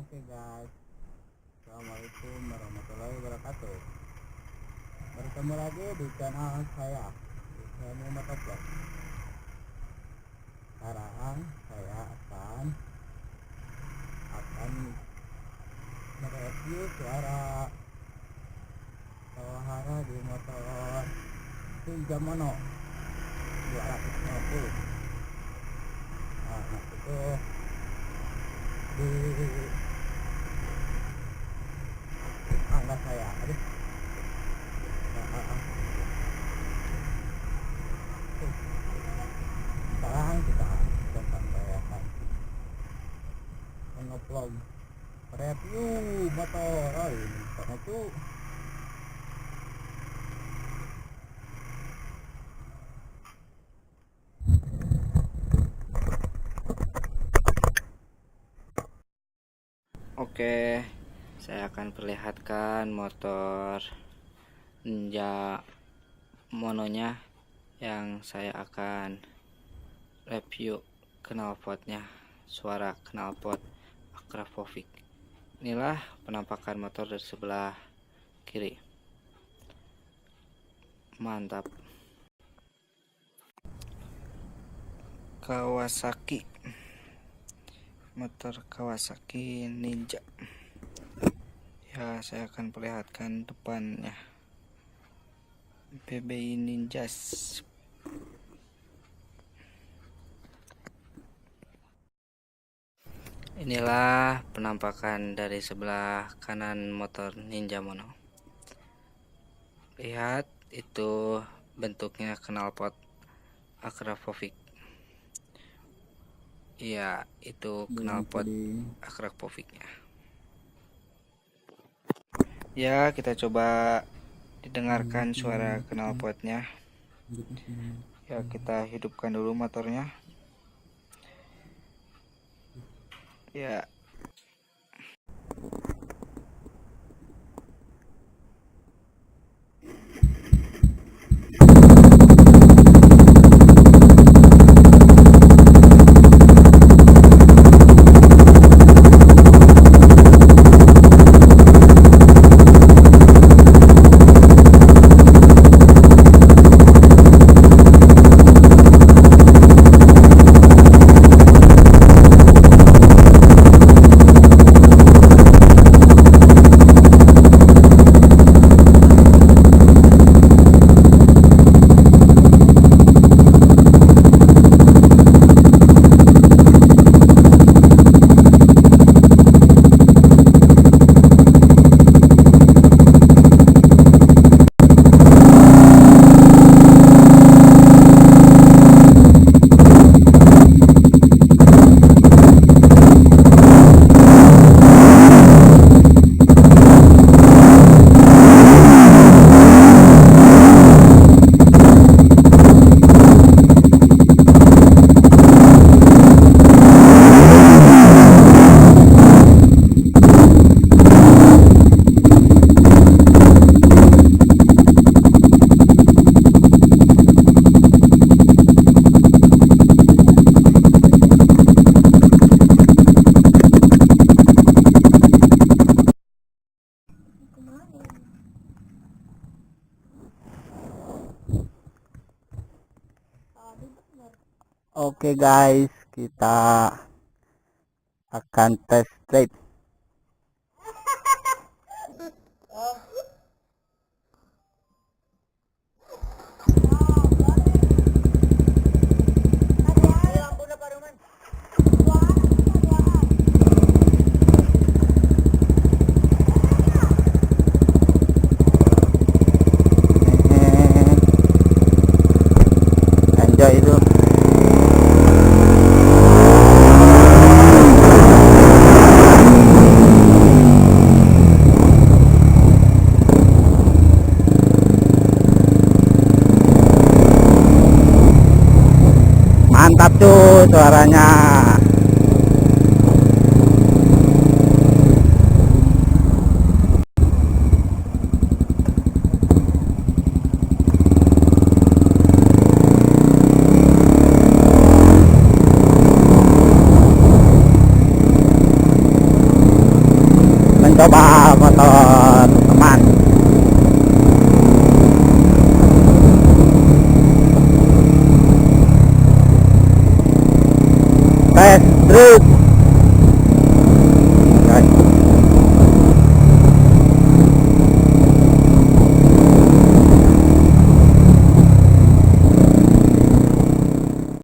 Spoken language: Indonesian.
Oke guys, assalamualaikum warahmatullahi wabarakatuh. Bertemu lagi di channel saya, di channel motovlog. Sekarang saya akan mereview suara di motor Ninja Mono 250. Nah, itu di angka saya. Sekarang kita akan merayakan nge-vlog review motor ini karena itu Oke, saya akan perlihatkan motor Ninja Mononya yang saya akan review knalpotnya, suara knalpot akrapovic. Inilah penampakan motor dari sebelah kiri. Mantap. Kawasaki, motor Kawasaki Ninja. Ya, saya akan perlihatkan depannya. PBI Ninjas. Inilah penampakan dari sebelah kanan motor Ninja Mono. Lihat, itu bentuknya knalpot akrapovic. Iya, itu knalpot akrapovicnya. Ya, kita coba didengarkan suara knalpotnya. Ya, kita hidupkan dulu motornya. Ya. Oke guys, kita akan test drive. Enjoy itu. Mantap tuh suaranya. mencoba motor teman. Tes truk.